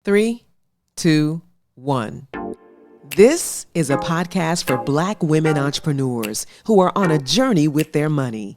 3, 2, 1. This is a podcast for Black women entrepreneurs who are on a journey with their money.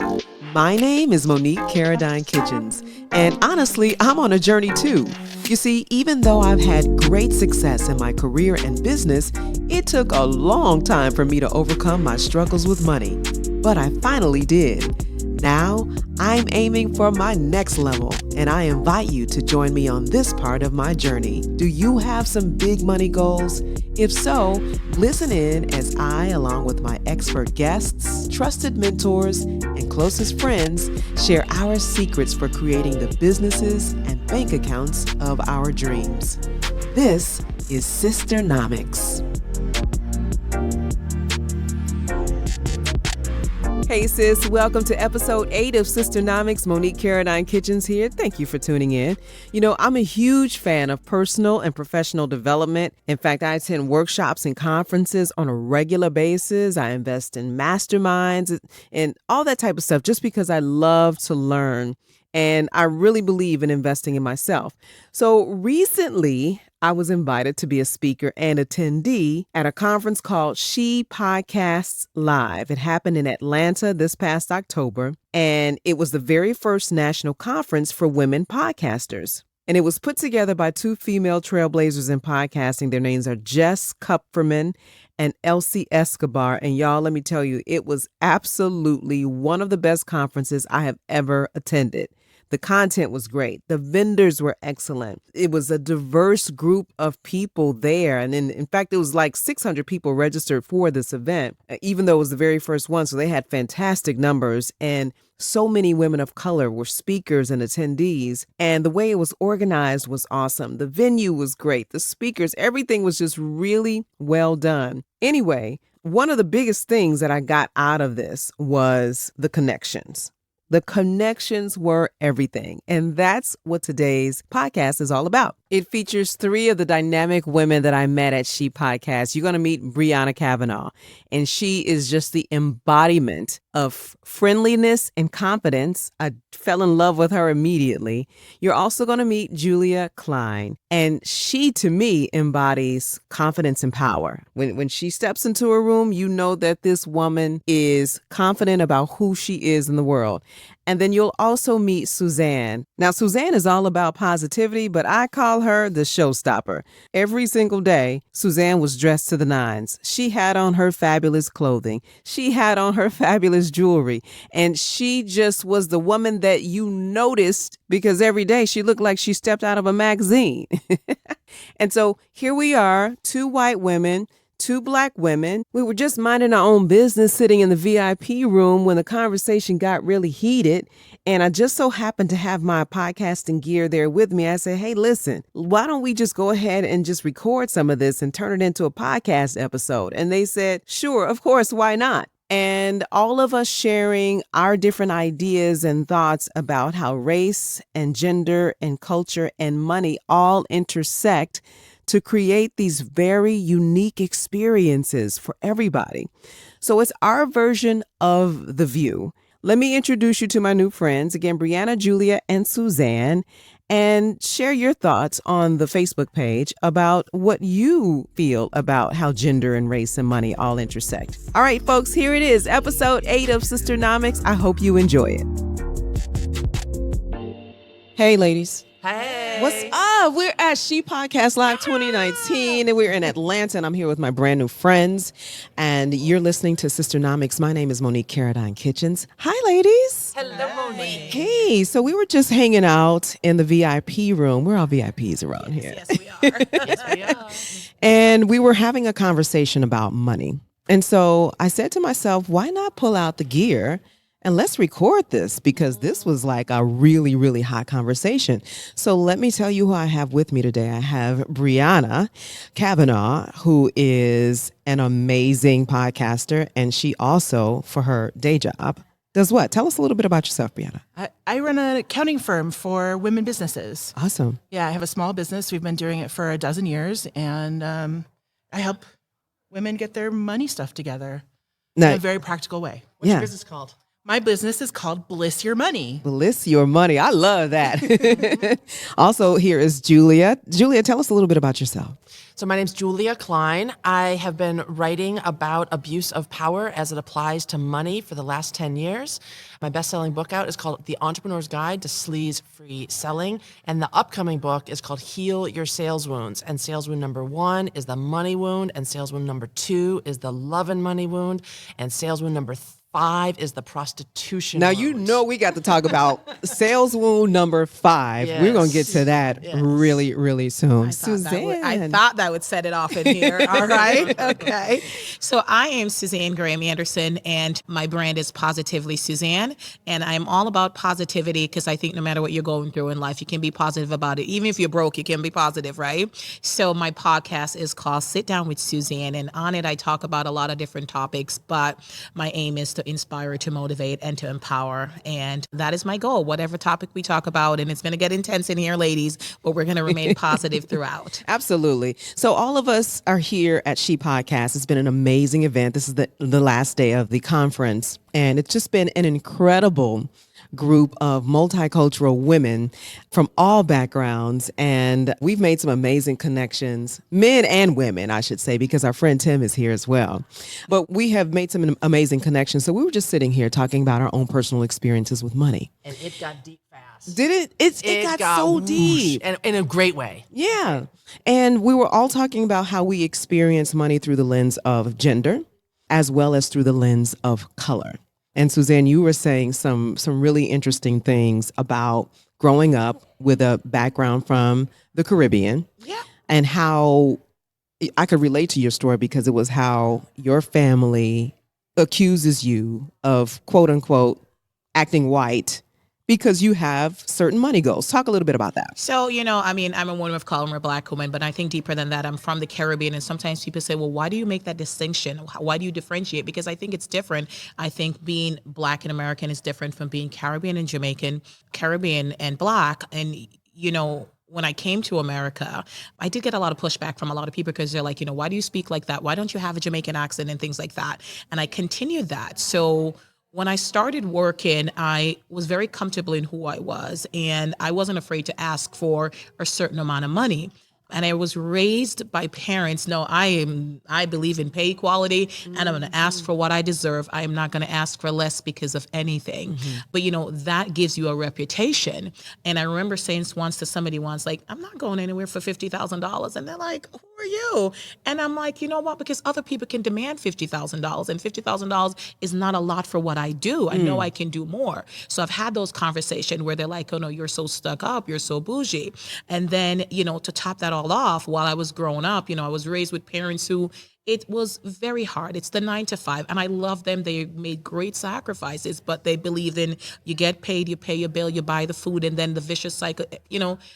My name is Monique Caradine Kitchens, and honestly, I'm on a journey too. You see, even though I've had great success in my career and business, it took a long time for me to overcome my struggles with money. But I finally did. Now, I'm aiming for my next level, and I invite you to join me on this part of my journey. Do you have some big money goals? If so, listen in as I, along with my expert guests, trusted mentors, and closest friends, share our secrets for creating the businesses and bank accounts of our dreams. This is Sisternomics. Hey sis, welcome to episode 8 of Sisternomics. Monique Caradine Kitchens here. Thank you for tuning in. You know, I'm a huge fan of personal and professional development. In fact, I attend workshops and conferences on a regular basis. I invest in masterminds and all that type of stuff just because I love to learn. And I really believe in investing in myself. So recently, I was invited to be a speaker and attendee at a conference called ShePodcastsLive. It happened in Atlanta this past October, and it was the very first national conference for women podcasters. And it was put together by two female trailblazers in podcasting. Their names are Jess Kupferman and Elsie Escobar. And y'all, let me tell you, it was absolutely one of the best conferences I have ever attended. The content was great. The vendors were excellent. It was a diverse group of people there. And in fact, it was like 600 people registered for this event, even though it was the very first one. So they had fantastic numbers. And so many women of color were speakers and attendees. And the way it was organized was awesome. The venue was great. The speakers, everything was just really well done. Anyway, one of the biggest things that I got out of this was the connections. The connections were everything. And that's what today's podcast is all about. It features 3 of the dynamic women that I met at She Podcast. You're going to meet Brianna Kavanaugh, and she is just the embodiment of friendliness and confidence. I fell in love with her immediately. You're also going to meet Julia Klein, and she, to me, embodies confidence and power. When she steps into a room, you know that this woman is confident about who she is in the world. And then you'll also meet Suzanne. Now, Suzanne is all about positivity, but I call her the showstopper. Every single day, Suzanne was dressed to the nines. She had on her fabulous clothing. She had on her fabulous jewelry. And she just was the woman that you noticed because every day she looked like she stepped out of a magazine. And so here we are, 2 white women, 2 Black women. We were just minding our own business sitting in the VIP room when the conversation got really heated. And I just so happened to have my podcasting gear there with me. I said, hey, listen, why don't we just go ahead and just record some of this and turn it into a podcast episode? And they said, sure, of course, why not? And all of us sharing our different ideas and thoughts about how race and gender and culture and money all intersect to create these very unique experiences for everybody. So it's our version of The View. Let me introduce you to my new friends. Again, Brianna, Julia, and Suzanne, and share your thoughts on the Facebook page about what you feel about how gender and race and money all intersect. All right, folks, here it is, episode 8 of Sisternomics. I hope you enjoy it. Hey, ladies. Hey. What's up? We're at She Podcast Live 2019, and we're in Atlanta, and I'm here with my brand new friends, and you're listening to Sisternomics. My name is Monique Caradine Kitchens. Hi, ladies. Hello, Monique. Hey, so we were just hanging out in the VIP room. We're all VIPs around here. Yes, we are. Yes, we are. And we were having a conversation about money. And so I said to myself, why not pull out the gear and let's record this, because this was like a really, really hot conversation. So let me tell you who I have with me today. I have Brianna Kavanaugh, who is an amazing podcaster. And she also, for her day job, does what? Tell us a little bit about yourself, Brianna. I run an accounting firm for women businesses. Awesome. Yeah, I have a small business. We've been doing it for a dozen years. And I help women get their money stuff together in a very practical way. What's your business called? My business is called Bliss Your Money. Bliss Your Money. I love that. Also, here is Julia. Julia, tell us a little bit about yourself. So my name's Julia Klein. I have been writing about abuse of power as it applies to money for the last 10 years. My best-selling book out is called The Entrepreneur's Guide to Sleaze-Free Selling. And the upcoming book is called Heal Your Sales Wounds. And sales wound number 1 is the money wound. And sales wound number 2 is the love and money wound. And sales wound number 5 is the prostitution Now, wound. you know we got to talk about sales wound number 5. Yes. We're going to get to that really, really soon. I Suzanne. thought that would set it off in here. All right. Okay. So I am Suzanne Graham Anderson, and my brand is Positively Suzanne. And I'm all about positivity because I think no matter what you're going through in life, you can be positive about it. Even if you're broke, you can be positive, right? So my podcast is called Sit Down with Suzanne. And on it, I talk about a lot of different topics, but my aim is to inspire, to motivate, and to empower. And that is my goal, whatever topic we talk about. And it's going to get intense in here, ladies, but we're going to remain positive throughout. Absolutely. So all of us are here at She Podcast. It's been an amazing event. This is the last day of the conference, and it's just been an incredible group of multicultural women from all backgrounds. And we've made some amazing connections, men and women, I should say, because our friend Tim is here as well. But we have made some amazing connections. So we were just sitting here talking about our own personal experiences with money. And it got deep fast. Did it? It got so whoosh, deep. and in a great way. Yeah. And we were all talking about how we experience money through the lens of gender, as well as through the lens of color. And Suzanne, you were saying some really interesting things about growing up with a background from the Caribbean. Yeah. And how I could relate to your story because it was how your family accuses you of, quote unquote, acting white because you have certain money goals. Talk a little bit about that. So, I'm a woman of color, I'm a Black woman, but I think deeper than that, I'm from the Caribbean. And sometimes people say, well, why do you make that distinction? Why do you differentiate? Because I think it's different. I think being Black and American is different from being Caribbean and Jamaican, Caribbean and Black. And, when I came to America, I did get a lot of pushback from a lot of people because they're like, why do you speak like that? Why don't you have a Jamaican accent and things like that? And I continued that. So when I started working, I was very comfortable in who I was, and I wasn't afraid to ask for a certain amount of money. And I was raised by parents. No, I believe in pay equality, and I'm going to ask for what I deserve. I am not going to ask for less because of anything. But that gives you a reputation. And I remember saying once to somebody like, I'm not going anywhere for $50,000. And they're like, who are you? And I'm like, you know what? Because other people can demand $50,000, and $50,000 is not a lot for what I do. I know I can do more. So I've had those conversations where they're like, oh no, you're so stuck up, you're so bougie. And then, to top that all off, while I was growing up, I was raised with parents who, it was very hard. It's the 9 to 5, and I love them. They made great sacrifices, but they believed in you get paid, you pay your bill, you buy the food, and then the vicious cycle,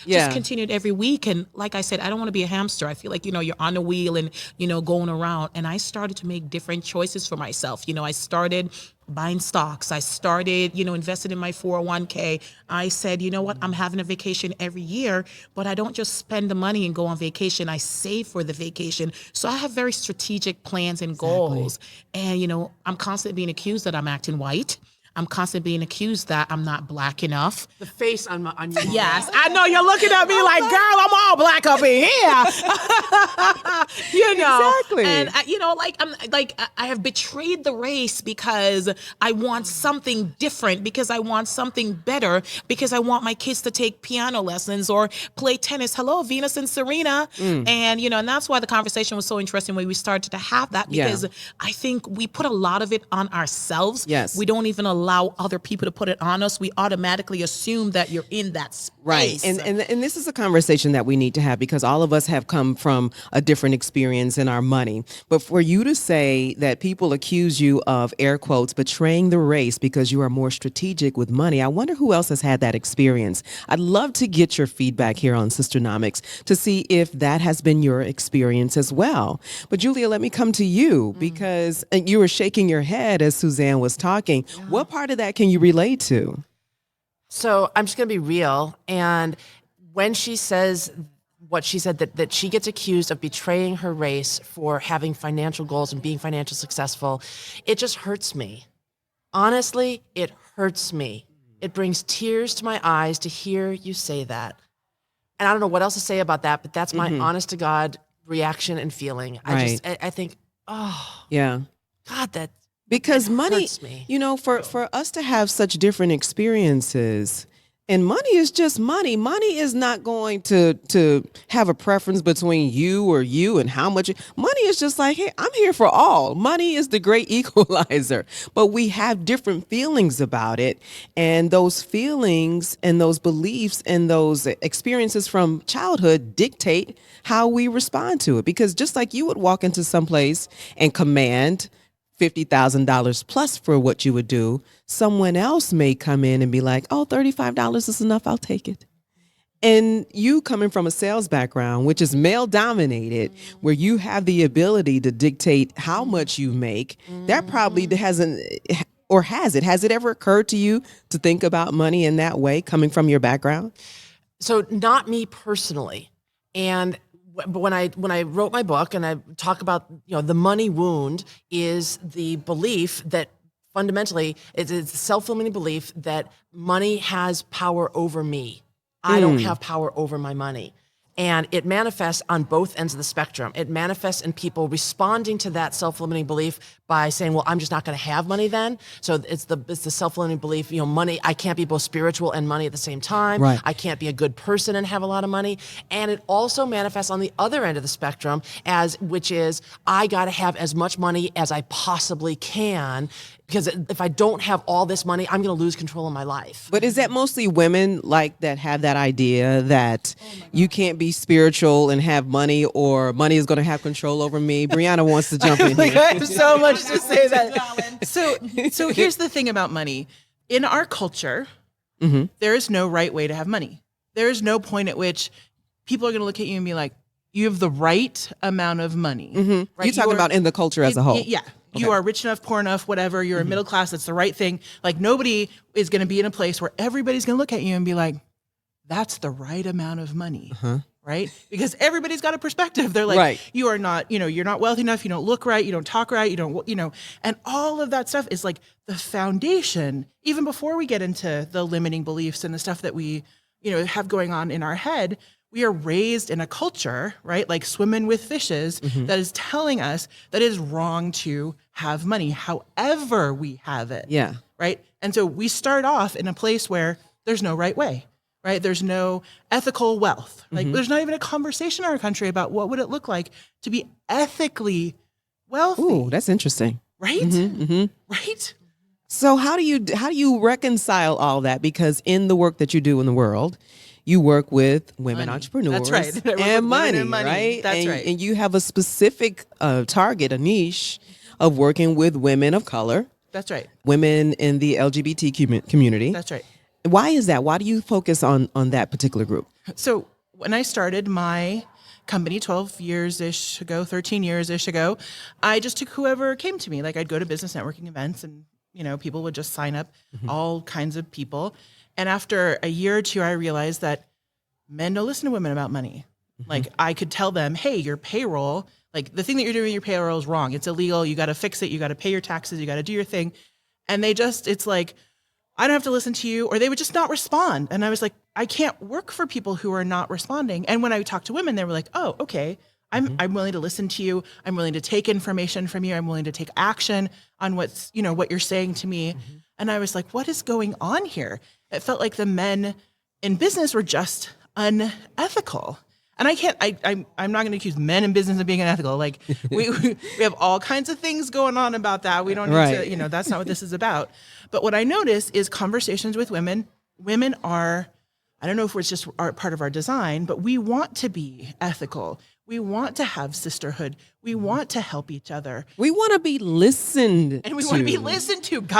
just continued every week. And like I said, I don't want to be a hamster. I feel like, you're on a wheel and, going around. And I started to make different choices for myself. I started buying stocks. I started, invested in my 401k. I said, you know what, I'm having a vacation every year, but I don't just spend the money and go on vacation. I save for the vacation. So I have very strategic plans and goals. And, I'm constantly being accused that I'm acting white. I'm constantly being accused that I'm not Black enough. The face on your Yes, I know you're looking at me like, girl, I'm all Black up in here. Exactly. And I have betrayed the race because I want something different, because I want something better, because I want my kids to take piano lessons or play tennis. Hello, Venus and Serena. And and that's why the conversation was so interesting when we started to have that, because I think we put a lot of it on ourselves. Yes. We don't even allow other people to put it on us. We automatically assume that you're in that space. Right. And this is a conversation that we need to have because all of us have come from a different experience in our money. But for you to say that people accuse you of, air quotes, betraying the race because you are more strategic with money, I wonder who else has had that experience. I'd love to get your feedback here on Sisternomics to see if that has been your experience as well. But Julia, let me come to you because you were shaking your head as Suzanne was talking. What part of that can you relate to? So I'm just going to be real. And when she says what she said, that she gets accused of betraying her race for having financial goals and being financially successful, it just hurts me. Honestly, it hurts me. It brings tears to my eyes to hear you say that. And I don't know what else to say about that, but that's my honest to God reaction and feeling. Right. I think, oh, Yeah. God, that Because it money, hurts me. for us to have such different experiences, and money is just money. Money is not going to have a preference between you and how much. Money is just like, hey, I'm here for all. Money is the great equalizer. But we have different feelings about it, and those feelings and those beliefs and those experiences from childhood dictate how we respond to it. Because just like you would walk into some place and command $50,000 plus for what you would do, someone else may come in and be like, oh, $35 is enough, I'll take it. And you coming from a sales background, which is male dominated, where you have the ability to dictate how much you make, that probably hasn't, or has it ever occurred to you to think about money in that way coming from your background? So not me personally. And but when I wrote my book and I talk about, the money wound is the belief that fundamentally it's a self-limiting belief that money has power over me. I don't have power over my money. And it manifests on both ends of the spectrum. It manifests in people responding to that self-limiting belief by saying, well, I'm just not going to have money then. So it's the self-limiting belief, money, I can't be both spiritual and money at the same time. Right. I can't be a good person and have a lot of money. And it also manifests on the other end of the spectrum which is I got to have as much money as I possibly can, because if I don't have all this money, I'm going to lose control of my life. But is that mostly women like that have that idea that you can't be spiritual and have money, or money is going to have control over me? Brianna wants to jump in Like, here. I have so much to say that. So here's the thing about money. In our culture, there is no right way to have money. There is no point at which people are going to look at you and be like, you have the right amount of money. Right? You're talking about in the culture as a whole. Yeah. You are rich enough, poor enough, whatever. You're middle class. That's the right thing. Like, nobody is going to be in a place where everybody's going to look at you and be like, that's the right amount of money. Right? Because everybody's got a perspective. They're like, Right. you are not, you're not wealthy enough. You don't look right. You don't talk right. You don't, and all of that stuff is like the foundation, even before we get into the limiting beliefs and the stuff that we, have going on in our head. We are raised in a culture, right? Like swimming with fishes, that is telling us that it is wrong to have money, however we have it. Yeah. Right. And so we start off in a place where there's no right way, right? There's no ethical wealth. Like there's not even a conversation in our country about what would it look like to be ethically wealthy. Ooh, that's interesting. Right? Right? So how do you reconcile all that? Because in the work that you do in the world, you work with women entrepreneurs. That's right. I work with and women money, and money. right? That's right. And you have a specific target, a niche of working with women of color, That's right. women in the LGBT community. That's right. Why is that? Why do you focus on that particular group? So when I started my company 12 years-ish ago, 13 years-ish ago, I just took whoever came to me. Like, I'd go to business networking events and, people would just sign up, all kinds of people. And after a year or two, I realized that men don't listen to women about money. Like, I could tell them, hey, your payroll, like the thing that you're doing in your payroll is wrong. It's illegal. You got to fix it. You got to pay your taxes. You got to do your thing. And it's like, I don't have to listen to you, or they would just not respond. And I was like, I can't work for people who are not responding. And when I would talk to women, they were like, oh, okay, I'm willing to listen to you. I'm willing to take information from you. I'm willing to take action on what you're saying to me. And I was like, what is going on here? It felt like the men in business were just unethical. And I'm not going to accuse men in business of being unethical. Like, we have all kinds of things going on about that. We don't need to, that's not what this is about. But what I notice is conversations with women are, I don't know if it's just part of our design, but we want to be ethical. We want to have sisterhood. We want to help each other. We want to be listened And we to. want to be listened to. God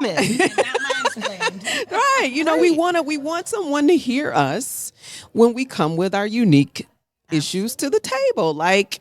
damn it. Right. We want someone to hear us when we come with our unique issues to the table. Like,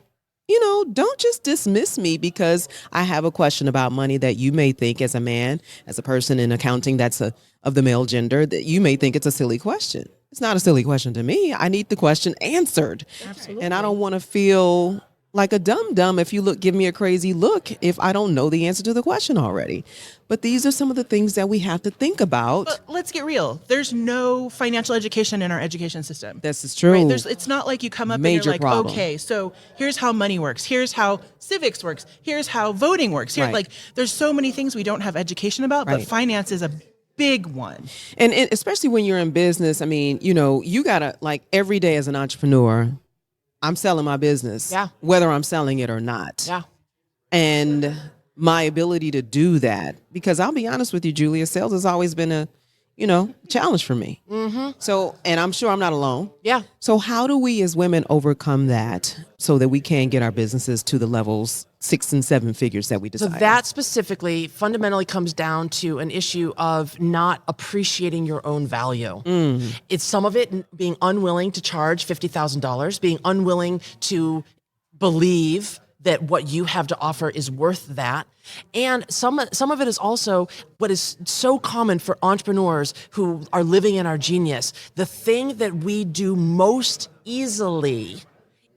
don't just dismiss me because I have a question about money that you may think, as a man, as a person in accounting that's of the male gender, that you may think it's a silly question. It's not a silly question to me. I need the question answered. Absolutely. And I don't want to feel like a dum-dum if you give me a crazy look if I don't know the answer to the question already. But these are some of the things that we have to think about. But let's get real. There's no financial education in our education system. This is true. Right? It's not like you come up and Major you're like, problem. okay, so here's how money works. Here's how civics works. Here's how voting works. Here, Right. like, there's so many things we don't have education about, Right. but finance is a big one. And especially when you're in business, I mean, you gotta, like, every day as an entrepreneur, I'm selling my business, Yeah. whether I'm selling it or not. Yeah. And my ability to do that, because I'll be honest with you, Julia, sales has always been a, challenge for me. Mm-hmm. So, and I'm sure I'm not alone. Yeah. So how do we as women overcome that so that we can get our businesses to the levels 6 and 7 figures that we So desire? that specifically fundamentally comes down to an issue of not appreciating your own value. It's some of it being unwilling to charge $50,000, being unwilling to believe that what you have to offer is worth that. And some of it is also what is so common for entrepreneurs who are living in our genius. The thing that we do most easily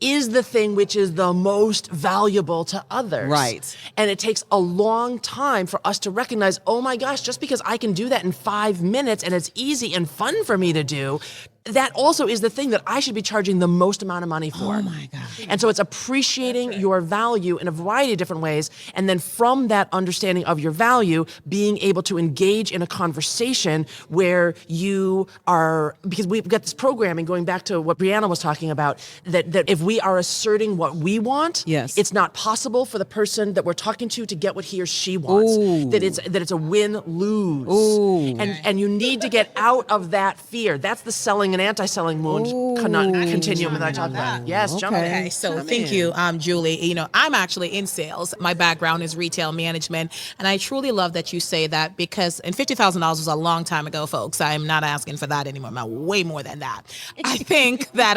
is the thing which is the most valuable to others. Right. And it takes a long time for us to recognize, oh my gosh, just because I can do that in 5 minutes and it's easy and fun for me to do, that also is the thing that I should be charging the most amount of money for. Oh my God. And so it's appreciating your value in a variety of different ways. And then from that understanding of your value, being able to engage in a conversation where you are, because we've got this programming going back to what Brianna was talking about, that if we are asserting what we want, Yes. it's not possible for the person that we're talking to get what he or she wants. Ooh. That it's a win-lose. Ooh. And you need to get out of that fear. That's the selling and anti-selling wound continuum that I talk about. Yes, jump in. Okay, so Come thank in. you, Julie. I'm actually in sales. My background is retail management, and I truly love that you say that because, and $50,000 was a long time ago, folks. I'm not asking for that anymore. I'm way more than that. I think that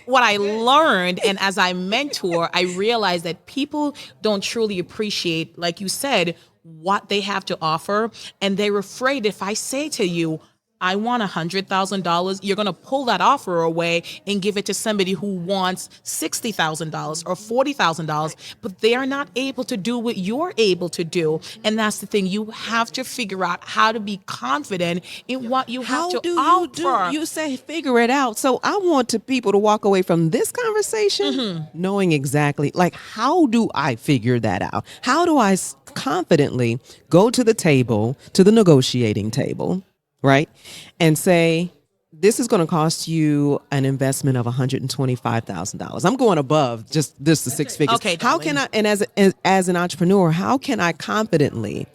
what I learned, and as I mentor, I realized that people don't truly appreciate, like you said, what they have to offer, and they're afraid if I say to you, I want $100,000, you're going to pull that offer away and give it to somebody who wants $60,000 or $40,000, but they are not able to do what you're able to do. And that's the thing. You have to figure out how to be confident in what you have to offer. You say figure it out. So I want people to walk away from this conversation knowing exactly, like, how do I figure that out? How do I confidently go to the table, to the negotiating table, right, and say, this is going to cost you an investment of $125,000. I'm going above just the 6 figures. Okay, how darling. can I, and as an entrepreneur, how can I confidently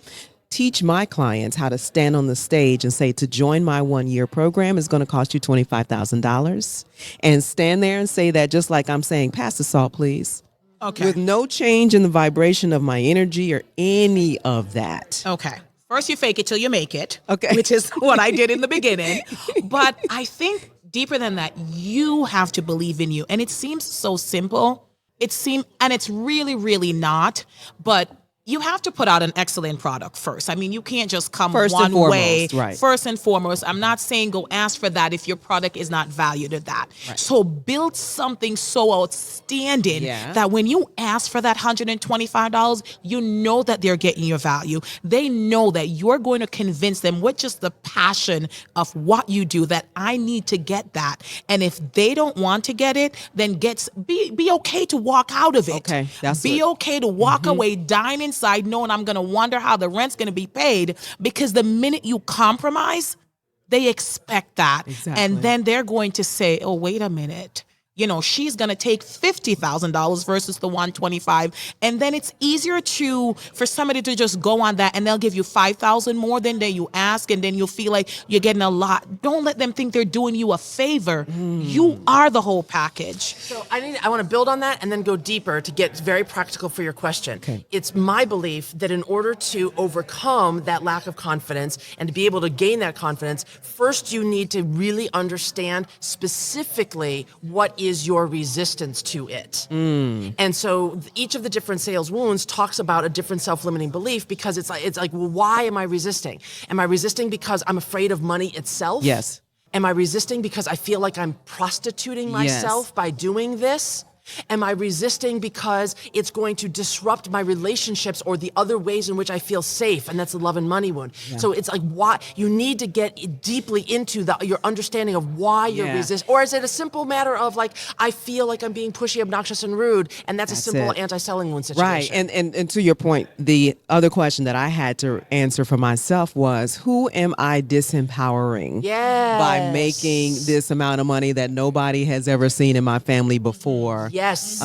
teach my clients how to stand on the stage and say, to join my 1-year program is going to cost you $25,000, and stand there and say that just like I'm saying, pass the salt, please. Okay. With no change in the vibration of my energy or any of that. Okay. First, you fake it till you make it. Okay. Which is what I did in the beginning. But I think deeper than that, you have to believe in you. And it seems so simple. And it's really, really not. But you have to put out an excellent product first. I mean, you can't just come First and one way. foremost, right. First and foremost, I'm not saying go ask for that if your product is not valued at that. Right. So build something so outstanding that when you ask for that $125, you know that they're getting your value. They know that you're going to convince them with just the passion of what you do that I need to get that. And if they don't want to get it, then be okay to walk out of it. Okay, that's be it. okay to walk away, dine inside, knowing I'm going to wonder how the rent's going to be paid, because the minute you compromise, they expect that. Exactly. And then they're going to say, oh, wait a minute. She's going to take $50,000 versus the $125,000. And then it's easier for somebody to just go on that, and they'll give you $5,000 more than you ask. And then you'll feel like you're getting a lot. Don't let them think they're doing you a favor. You are the whole package. So I want to build on that and then go deeper to get very practical for your question. Okay. It's my belief that in order to overcome that lack of confidence and to be able to gain that confidence, first you need to really understand specifically what is your resistance to it. And so each of the different sales wounds talks about a different self-limiting belief, because it's like, well, why am I resisting? Am I resisting because I'm afraid of money itself? Yes. Am I resisting because I feel like I'm prostituting myself by doing this? Am I resisting because it's going to disrupt my relationships or the other ways in which I feel safe? And that's the love and money wound. Yeah. So it's like, why you need to get deeply into your understanding of why you're resisting. Or is it a simple matter of like, I feel like I'm being pushy, obnoxious, and rude, and that's a simple anti-selling wound situation. Right. And to your point, the other question that I had to answer for myself was, who am I disempowering by making this amount of money that nobody has ever seen in my family before? Yes.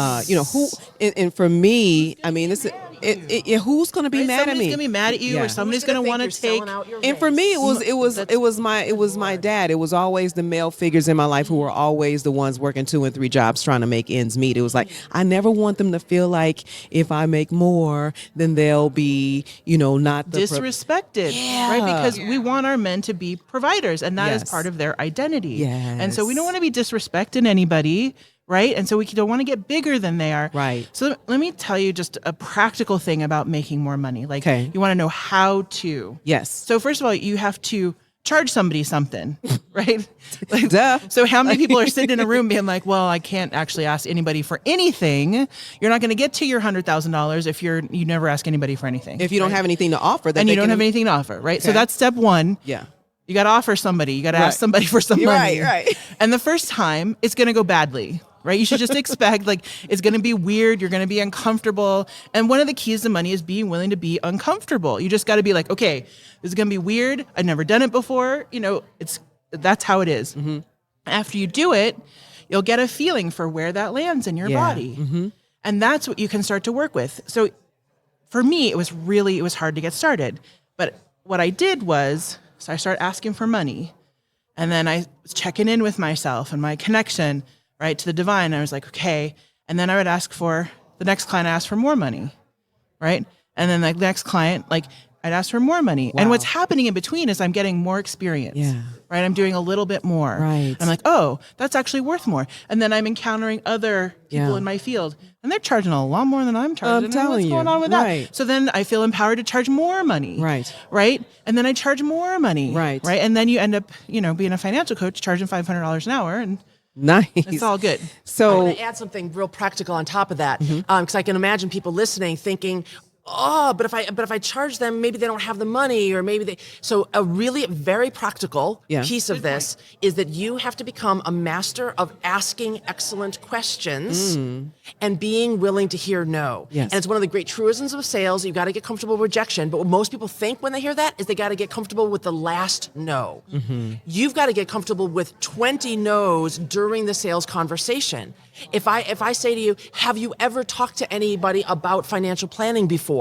Who, and for me, I mean, who's going to be mad at me? Somebody's going to be mad at you, or somebody's going to want to take. And for me, it was my dad. It was always the male figures in my life who were always the ones working 2 and 3 jobs trying to make ends meet. It was like, I never want them to feel like if I make more, then they'll be, not the disrespected, right? Because we want our men to be providers, and that is part of their identity. Yes. And so we don't want to be disrespecting anybody. Right. And so we don't want to get bigger than they are. Right. So let me tell you just a practical thing about making more money. Like, you want to know how to. Yes. So first of all, you have to charge somebody something, right? Like, duh. So how many people are sitting in a room being like, well, I can't actually ask anybody for anything. You're not going to get to your $100,000 if you never ask anybody for anything. If you don't have anything to offer. And you don't have anything to offer, right? Okay. So that's step one. Yeah. You got to offer somebody. You got to ask somebody for some money. Right. And the first time, it's going to go badly. Right? You should just expect, like, it's going to be weird. You're going to be uncomfortable. And one of the keys to money is being willing to be uncomfortable. You just got to be like, okay, this is going to be weird. I've never done it before. That's how it is. Mm-hmm. After you do it, you'll get a feeling for where that lands in your body. Mm-hmm. And that's what you can start to work with. So for me, it was hard to get started. But what I did was, I started asking for money. And then I was checking in with myself and my connection, right, to the divine. I was like, okay. And then I would ask for the next client. I asked for more money, right? And then the next client, like, I'd ask for more money. Wow. And what's happening in between is I'm getting more experience, right? I'm doing a little bit more. Right. I'm like, oh, that's actually worth more. And then I'm encountering other people in my field, and they're charging a lot more than I'm charging. I'm telling you. What's going on with that? So then I feel empowered to charge more money. Right. And then I charge more money. Right. And then you end up, being a financial coach, charging $500 an hour, and nice. It's all good. So I'm going to add something real practical on top of that, because I can imagine people listening thinking, oh, but if I charge them, maybe they don't have the money, or maybe they. So a really very practical piece of this is that you have to become a master of asking excellent questions and being willing to hear no. Yes. And it's one of the great truisms of sales. You've got to get comfortable with rejection. But what most people think when they hear that is they got to get comfortable with the last no. Mm-hmm. You've got to get comfortable with 20 no's during the sales conversation. If I say to you, have you ever talked to anybody about financial planning before?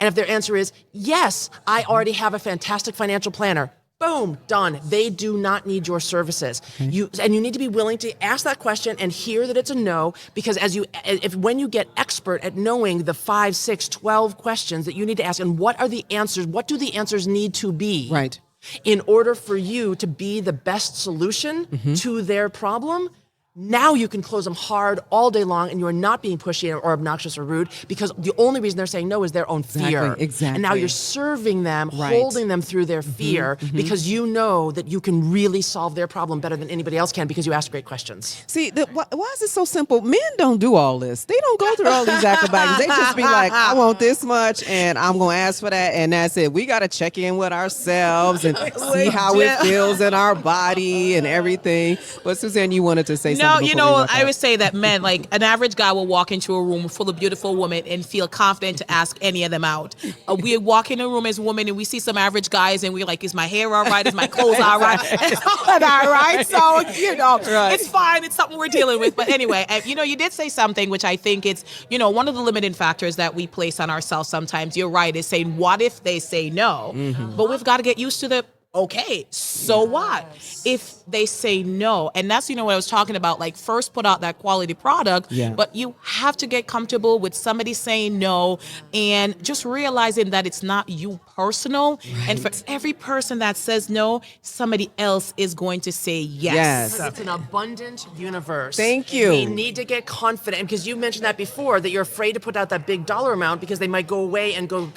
And if their answer is, yes, I already have a fantastic financial planner, boom, done. They do not need your services. Okay. You need to be willing to ask that question and hear that it's a no, because when you get expert at knowing the 5, 6, 12 questions that you need to ask, and what are the answers, what do the answers need to be? Right. In order for you to be the best solution to their problem, now you can close them hard all day long, and you're not being pushy or obnoxious or rude, because the only reason they're saying no is their own fear. Exactly. And now you're serving them, holding them through their fear, because you know that you can really solve their problem better than anybody else can, because you ask great questions. See, why is it so simple? Men don't do all this. They don't go through all these acrobatics. They just be like, I want this much, and I'm going to ask for that, and that's it. We got to check in with ourselves and see how it feels in our body and everything. But Suzanne, you wanted to say something. No, I would say that men, like an average guy will walk into a room full of beautiful women and feel confident to ask any of them out. We walk in a room as women and we see some average guys and we're like, is my hair all right? Is my clothes all right? It's all right. So, it's fine. It's something we're dealing with. But anyway, you did say something, which I think it's, one of the limiting factors that we place on ourselves sometimes. You're right. Is saying, what if they say no? Mm-hmm. But we've got to get used to okay, so what if they say no? And that's, what I was talking about, like first put out that quality product, but you have to get comfortable with somebody saying no and just realizing that it's not you personal. Right. And for every person that says no, somebody else is going to say yes. It's an abundant universe. Thank you. We need to get confident, because you mentioned that before, that you're afraid to put out that big dollar amount because they might go away and go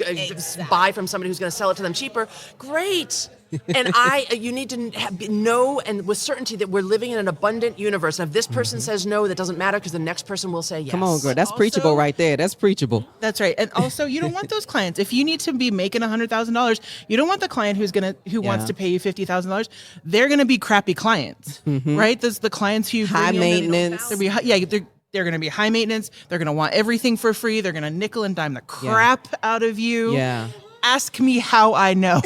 buy from somebody who's going to sell it to them cheaper. Great. And you need to know and with certainty that we're living in an abundant universe. And if this person says no, that doesn't matter because the next person will say yes. Come on, girl. That's preachable right there. That's preachable. That's right. And also, you don't want those clients. If you need to be making $100,000, you don't want the client who wants to pay you $50,000. They're going to be crappy clients, right? There's the clients who high maintenance. They're going to be high maintenance. They're going to want everything for free. They're going to nickel and dime the crap out of you. Yeah. Ask me how I know.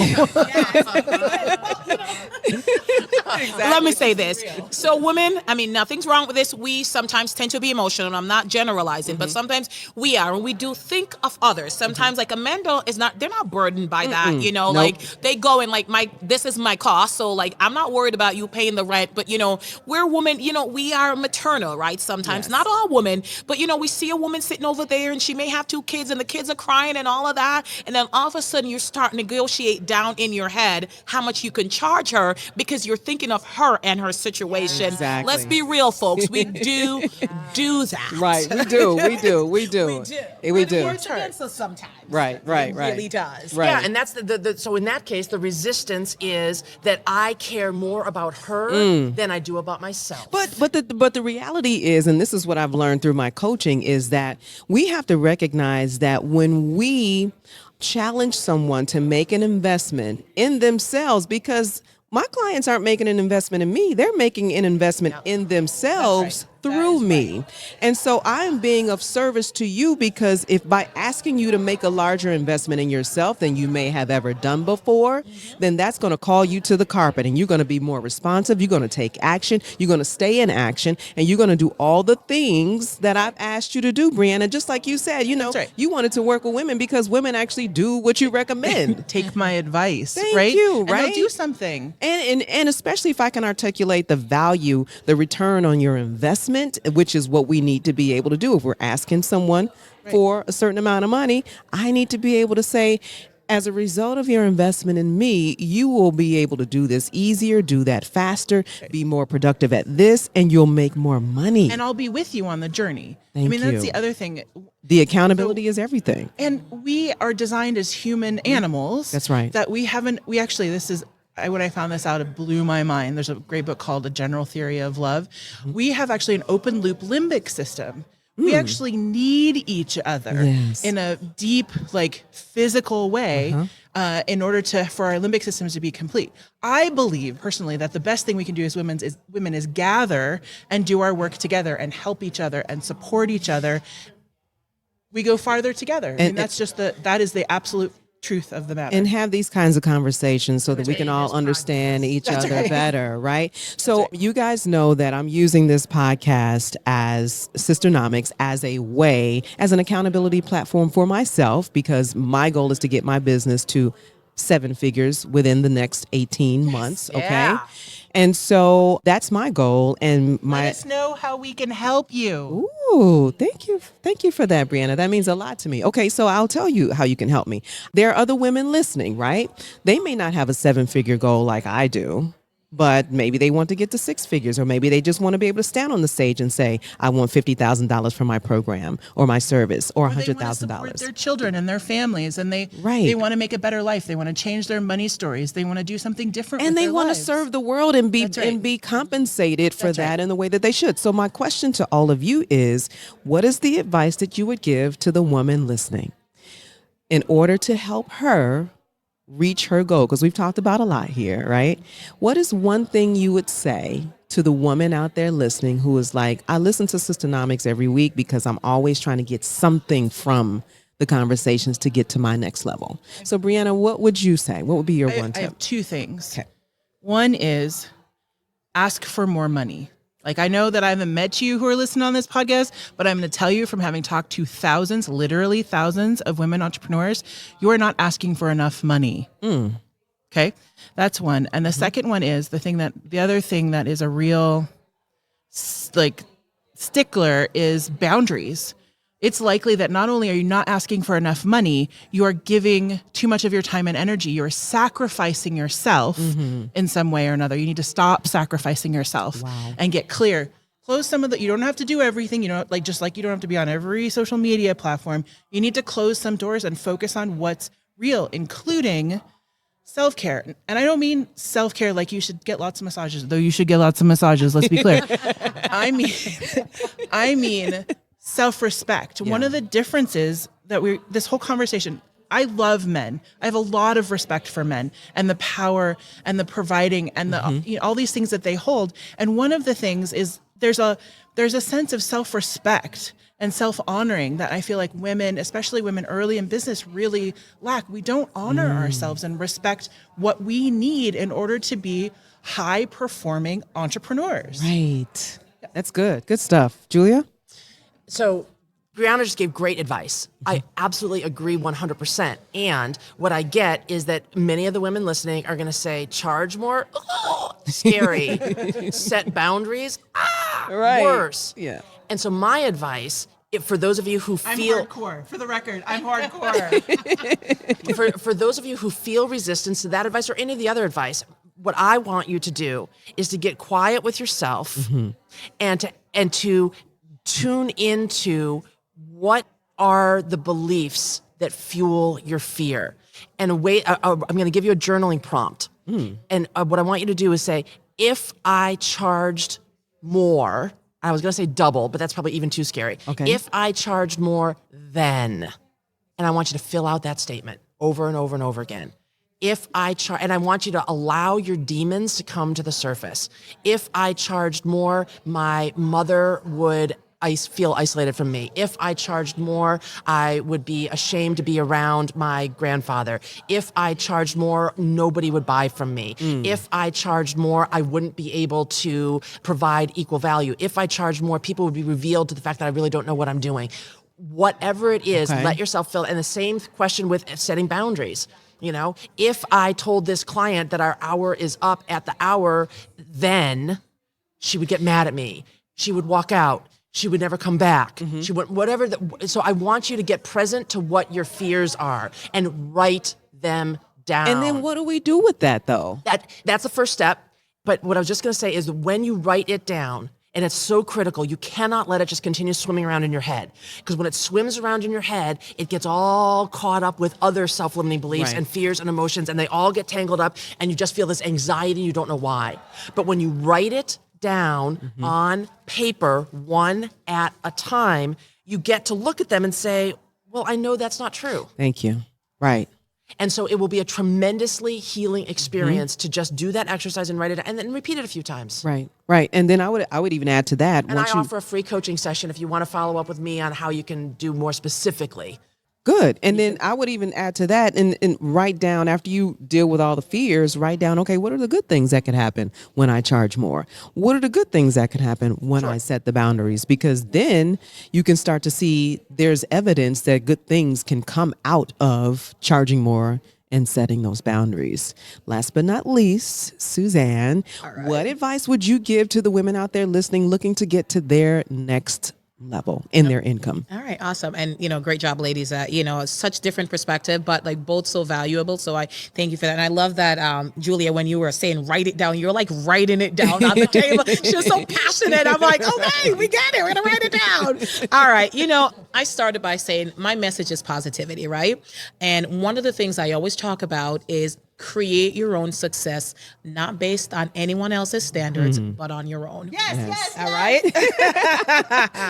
Let me say this. So women, I mean, nothing's wrong with this. We sometimes tend to be emotional, and I'm not generalizing, but sometimes we are, and we do think of others. Sometimes like Amanda they're not burdened by that, like they go and like, this is my cost. So like, I'm not worried about you paying the rent, but we're women, we are maternal, right? Sometimes, not all women, but we see a woman sitting over there and she may have 2 kids and the kids are crying and all of that. And then all of a sudden you start to negotiate down in your head how much you can charge her because you're thinking of her and her situation. Exactly. Let's be real, folks. We do that. Right. We do. We do. It against us sometimes. Right. It really does. Right. Yeah, and that's so in that case, the resistance is that I care more about her than I do about myself. But the reality is, and this is what I've learned through my coaching, is that we have to recognize that when we challenge someone to make an investment in themselves, because my clients aren't making an investment in me, they're making an investment in themselves through me. And so I'm being of service to you because if by asking you to make a larger investment in yourself than you may have ever done before, then that's going to call you to the carpet and you're going to be more responsive. You're going to take action. You're going to stay in action and you're going to do all the things that I've asked you to do, Brianna. Just like you said, you wanted to work with women because women actually do what you recommend. Take my advice, Thank right? you, And right? they'll do something. And especially if I can articulate the value, the return on your investment, which is what we need to be able to do. If we're asking someone for a certain amount of money, I need to be able to say, as a result of your investment in me, you will be able to do this easier, do that faster, be more productive at this, and you'll make more money. And I'll be with you on the journey. Thank that's you. the other thing. The accountability is everything. And we are designed as human animals. That's right. That when I found this out, it blew my mind. There's a great book called A General Theory of Love. We have actually an open loop limbic system. We actually need each other in a deep, physical way in order for our limbic systems to be complete. I believe personally that the best thing we can do as women is gather and do our work together and help each other and support each other. We go farther together. That is the absolute truth of the matter. And have these kinds of conversations so that we can all understand each other better, right? So you guys know that I'm using this podcast as Sisternomics as an accountability platform for myself, because my goal is to get my business to 7 figures within the next 18 months. Okay. Yeah. And so that's my goal. And let us know how we can help you. Ooh, thank you. Thank you for that, Brianna. That means a lot to me. Okay, so I'll tell you how you can help me. There are other women listening, right? They may not have a 7-figure goal like I do, but maybe they want to get to 6 figures, or maybe they just want to be able to stand on the stage and say, I want $50,000 for my program or my service or They want to support their children and their families, and they want to make a better life. They want to change their money stories. They want to do something different. And with they their want to lives. serve the world and be compensated for that in the way that they should. So my question to all of you is, what is the advice that you would give to the woman listening in order to help her reach her goal? Because we've talked about a lot here, right? What is one thing you would say to the woman out there listening who is like, I listen to Sisternomics every week because I'm always trying to get something from the conversations to get to my next level? So Brianna, what would you say? What would be your one tip? I have 2 things. Okay. One is ask for more money. I know that I haven't met you who are listening on this podcast, but I'm going to tell you from having talked to literally thousands of women entrepreneurs, you are not asking for enough money. Okay. That's one. And the second one is the other thing that is a real stickler is boundaries. It's likely that not only are you not asking for enough money, you are giving too much of your time and energy. You're sacrificing yourself in some way or another. You need to stop sacrificing yourself and get clear. Close some of you don't have to do everything. Just like you don't have to be on every social media platform. You need to close some doors and focus on what's real, including self-care. And I don't mean self-care like you should get lots of massages, though you should get lots of massages, let's be clear. I mean self-respect. One of the differences that this whole conversation, I love men. I have a lot of respect for men and the power and the providing and the all these things that they hold. And one of the things is there's a sense of self-respect and self-honoring that I feel like women, especially women early in business, really lack. We don't honor ourselves and respect what we need in order to be high-performing entrepreneurs. Right. That's good. Good stuff. Julia? So Brianna just gave great advice. I absolutely agree 100%. And what I get is that many of the women listening are going to say, charge more, scary. Set boundaries, worse. Yeah. And so my advice, for those of you who feel... I'm hardcore. For the record, I'm hardcore. for those of you who feel resistance to that advice or any of the other advice, what I want you to do is to get quiet with yourself and to tune into what are the beliefs that fuel your fear. And I'm going to give you a journaling prompt. And what I want you to do is say, if I charged more, I was going to say double, but that's probably even too scary. Okay. If I charged more, then, and I want you to fill out that statement over and over and over again. If I charge, and I want you to allow your demons to come to the surface. If I charged more, my mother would feel isolated from me. If I charged more, I would be ashamed to be around my grandfather. If I charged more, nobody would buy from me. If I charged more, I wouldn't be able to provide equal value. If I charged more, people would be revealed to the fact that I really don't know what I'm doing. Whatever it is, let yourself fill. And the same question with setting boundaries. You know, if I told this client that our hour is up at the hour, then she would get mad at me. She would walk out. She would never come back. She would, whatever. So I want you to get present to what your fears are and write them down. And then what do we do with that, though? That's the first step. But what I was just going to say is when you write it down, and it's so critical, you cannot let it just continue swimming around in your head. Because when it swims around in your head, it gets all caught up with other self-limiting beliefs and fears and emotions, and they all get tangled up, and you just feel this anxiety, you don't know why. But when you write it down on paper, one at a time, you get to look at them and say, well, I know that's not true. Thank you. Right. And so it will be a tremendously healing experience to just do that exercise and write it and then repeat it a few times. Right. Right. And then I would even add to that. And I offer a free coaching session if you want to follow up with me on how you can do more specifically. Good. And then I would even add to that and write down, after you deal with all the fears, write down, okay, what are the good things that could happen when I charge more? What are the good things that could happen when I set the boundaries? Because then you can start to see there's evidence that good things can come out of charging more and setting those boundaries. Last but not least, Suzanne, what advice would you give to the women out there listening, looking to get to their next level in their income? All right, awesome. And, great job, ladies. Such different perspective, but like both so valuable. So I thank you for that. And I love that, Julia, when you were saying, write it down, you're like writing it down on the table. She was so passionate. I'm like, okay, we got it. We're going to write it down. All right. I started by saying my message is positivity, right? And one of the things I always talk about is create your own success, not based on anyone else's standards, but on your own. Yes. All right?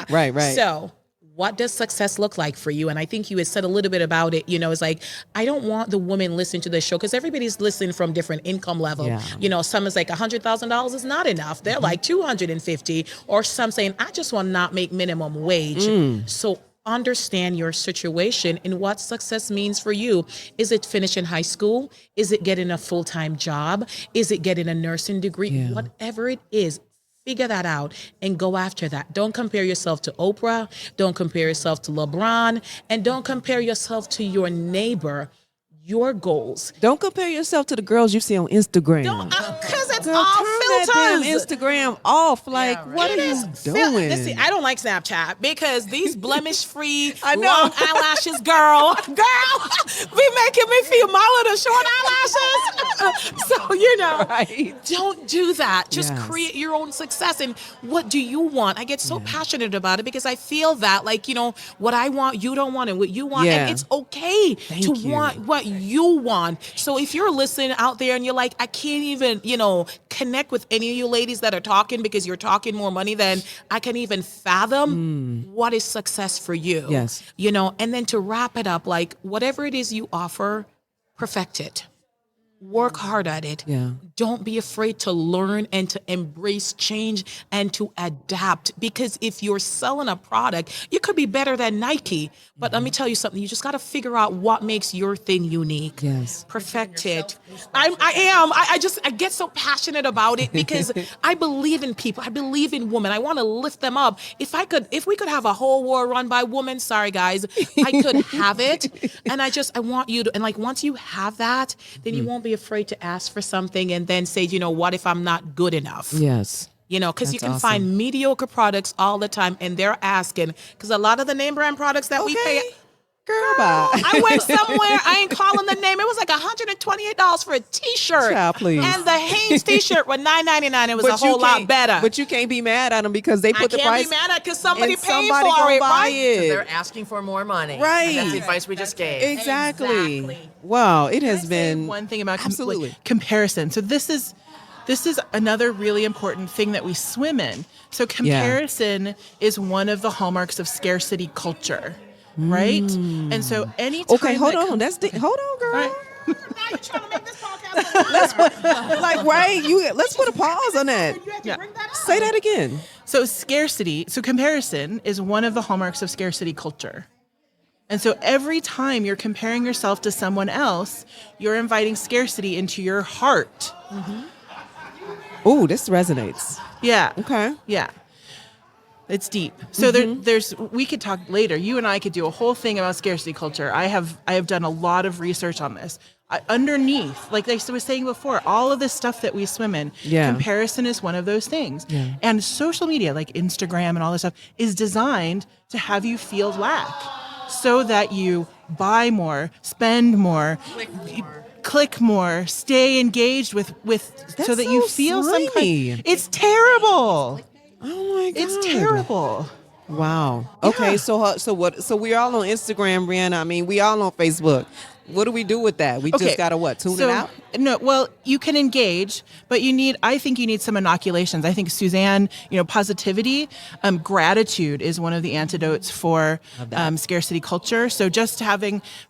Right. So what does success look like for you? And I think you had said a little bit about it. It's like, I don't want the woman listening to this show because everybody's listening from different income level. Yeah. Some is like $100,000 is not enough. They're like 250, or some saying, I just want to not make minimum wage. So understand your situation and what success means for you. Is it finishing high school? Is it getting a full-time job? Is it getting a nursing degree? Yeah. Whatever it is, figure that out and go after that. Don't compare yourself to Oprah. Don't compare yourself to LeBron. And don't compare yourself to your neighbor. Your goals. Don't compare yourself to the girls you see on Instagram. Because it's all that damn filters. Instagram off. Like, what are you doing? Listen, I don't like Snapchat because these blemish-free I know. long eyelashes, girl, be making me feel my little short eyelashes. So, Right. don't do that. Just Yes. create your own success. And what do you want? I get so passionate about it because I feel that, like, what I want, you don't want, and what you want. Yeah. And it's okay to you. want what you want. So if you're listening out there and you're like, I can't even, connect with any of you ladies that are talking because you're talking more money than I can even fathom, what is success for you? Yes. And then to wrap it up, like, whatever it is you offer, perfect it. Work hard at it. Yeah. Don't be afraid to learn and to embrace change and to adapt. Because if you're selling a product, you could be better than Nike. But let me tell you something. You just got to figure out what makes your thing unique. Yes. Perfect it. I am. I get so passionate about it because I believe in people. I believe in women. I want to lift them up. If we could have a whole war run by women, sorry guys, I could have it. And I want you to, and like, once you have that, then you won't be afraid to ask for something and then say, what if I'm not good enough? Yes. Because you That's can find mediocre products all the time, and they're asking, because a lot of the name brand products that we pay. Girl, bye. I went somewhere, I ain't calling the name. It was like $128 for a t-shirt. Child, please. And the Hanes t-shirt was $9.99. It was a whole lot better. But you can't be mad at them because they put the I price. can't be mad at because somebody and paid somebody for gonna it, buy right? it. They're asking for more money. Right. And that's the advice we just gave. Exactly. Wow, it has Say been one thing about absolutely. comparison. So this is another really important thing that we swim in. So comparison is one of the hallmarks of scarcity culture, right? And so anytime Okay, hold on. Hold on, girl. Right. Now you're trying to make this podcast. Let's put a pause on that. Yeah. Say that again. So comparison is one of the hallmarks of scarcity culture. And so every time you're comparing yourself to someone else, you're inviting scarcity into your heart. Ooh, this resonates. Yeah. Okay. Yeah. It's deep. So we could talk later. You and I could do a whole thing about scarcity culture. I have done a lot of research on this. Underneath, like I was saying before, all of this stuff that we swim in, comparison is one of those things. Yeah. And social media, like Instagram and all this stuff, is designed to have you feel lack so that you buy more, spend more, click more, stay engaged with That's so that you so feel slimy. It's terrible. Oh my God. It's terrible. Wow. Okay. Yeah. So what? So we're all on Instagram, Brianna. I mean, we all on Facebook. What do we do with that? We just gotta tune it out? No, well, you can engage, but I think you need some inoculations. I think Suzanne, positivity, gratitude is one of the antidotes for scarcity culture. So just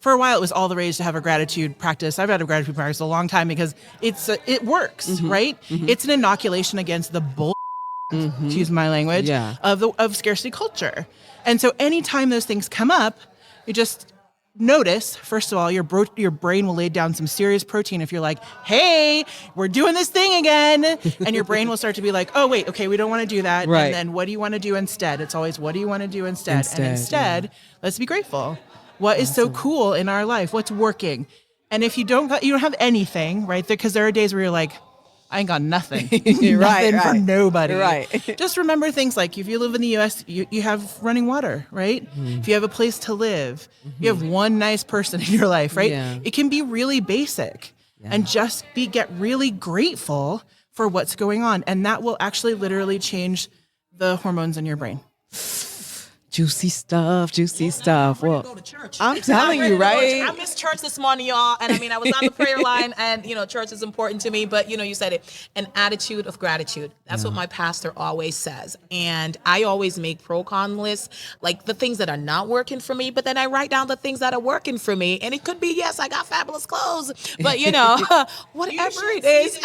for a while, it was all the rage to have a gratitude practice. I've had a gratitude practice a long time because it works, right? It's an inoculation against the bull. To use my language, of scarcity culture. And so anytime those things come up, you just notice, first of all, your brain will lay down some serious protein if you're like, hey, we're doing this thing again. And your brain will start to be like, oh, wait, okay, we don't want to do that. Right. And then what do you want to do instead? It's always, what do you want to do instead? And instead, let's be grateful. What is so cool in our life? What's working? And if you don't have anything, right, because there are days where you're like, I ain't got nothing. Nothing for nobody. Right. Just remember things like if you live in the U.S., you have running water, right? If you have a place to live, you have one nice person in your life, right? Yeah. It can be really basic and just get really grateful for what's going on. And that will actually literally change the hormones in your brain. Juicy stuff. Well, Go to church. I'm telling you, right? I missed church this morning, y'all. And I mean, I was on the prayer line and, church is important to me. But, you said it, an attitude of gratitude. That's what my pastor always says. And I always make pro-con lists, like the things that are not working for me. But then I write down the things that are working for me. And it could be, yes, I got fabulous clothes. But, whatever it is.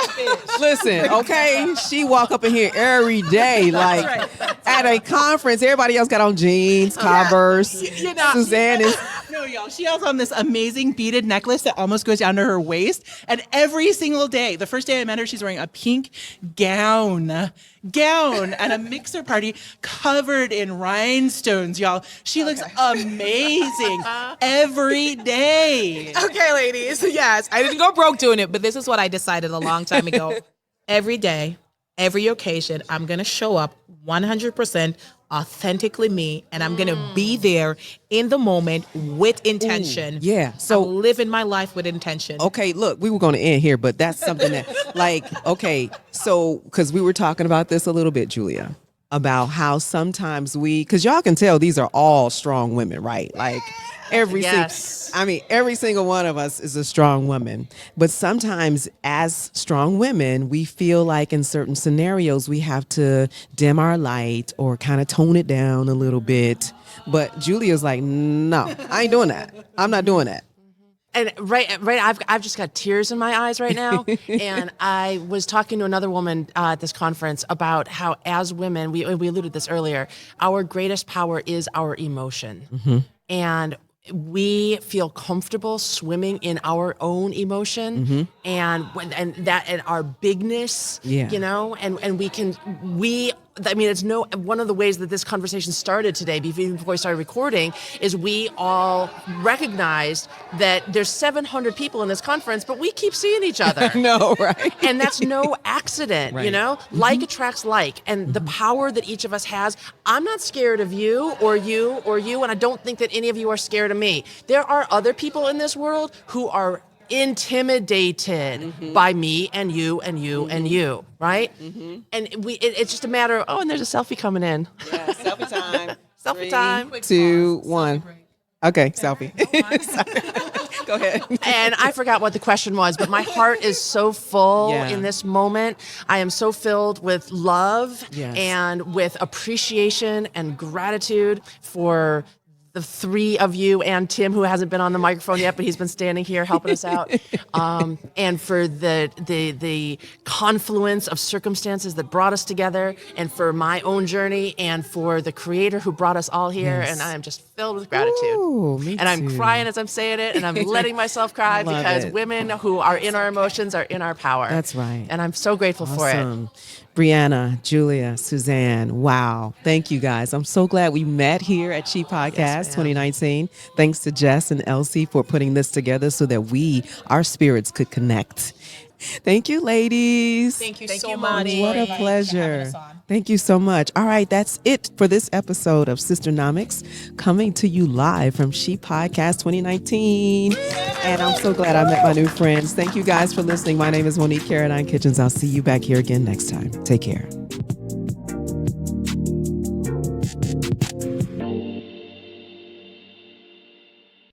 Listen, okay? She walk up in here every day, like at a conference. Everybody else got on jeans, Converse. Suzanne is. No, y'all. She has on this amazing beaded necklace that almost goes down to her waist. And every single day, the first day I met her, she's wearing a pink gown at a mixer party covered in rhinestones, y'all. She looks amazing every day. Okay, ladies. Yes, I didn't go broke doing it, but this is what I decided a long time ago. Every day, every occasion, I'm going to show up 100% authentically me, and I'm going to be there in the moment with intention. yeah. So I'm living my life with intention. okay, look, we were going to end here, but that's something that, like, okay, so because we were talking about this a little bit, Julia, about how sometimes because y'all can tell these are all strong women, right? Like every single one of us is a strong woman. But sometimes as strong women, we feel like in certain scenarios we have to dim our light or kind of tone it down a little bit. But Julia's like, no, I ain't doing that. I'm not doing that. And right, I've just got tears in my eyes right now. And I was talking to another woman at this conference about how, as women, we alluded to this earlier, our greatest power is our emotion, and we feel comfortable swimming in our own emotion and our bigness, you know, and it's one of the ways that this conversation started today, before we started recording, is we all recognized that there's 700 people in this conference, but we keep seeing each other. No, right? And that's no accident, you know? Like attracts like, and the power that each of us has. I'm not scared of you, and I don't think that any of you are scared of me. There are other people in this world who are intimidated by me and you and you and you, right? And it's just a matter of, and there's a selfie coming in. Yeah, selfie time. Selfie time. 2, 1. Okay, selfie. Go ahead. And I forgot what the question was, but my heart is so full Yeah. in this moment. I am so filled with love Yes. and with appreciation and gratitude for the three of you and Tim, who hasn't been on the microphone yet, but he's been standing here helping us out, and for the confluence of circumstances that brought us together, and for my own journey, and for the Creator who brought us all here. Yes. And I am just filled with gratitude. Ooh, me and I'm too. crying as I'm saying it, and I'm letting myself cry Love because it. women who are in our emotions are in our power. That's right. And I'm so grateful for it. Awesome. Brianna, Julia, Suzanne, wow. Thank you guys. I'm so glad we met here at ShePodcast Yes, ma'am. 2019. Thanks to Jess and Elsie for putting this together so that our spirits could connect. Thank you, ladies. Thank you Thank so you, much. Moni. What a pleasure. Thank you so much. All right, that's it for this episode of Sisternomics, coming to you live from ShePodcast 2019. And I'm so glad I met my new friends. Thank you guys for listening. My name is Monique Caroline Kitchens. I'll see you back here again next time. Take care.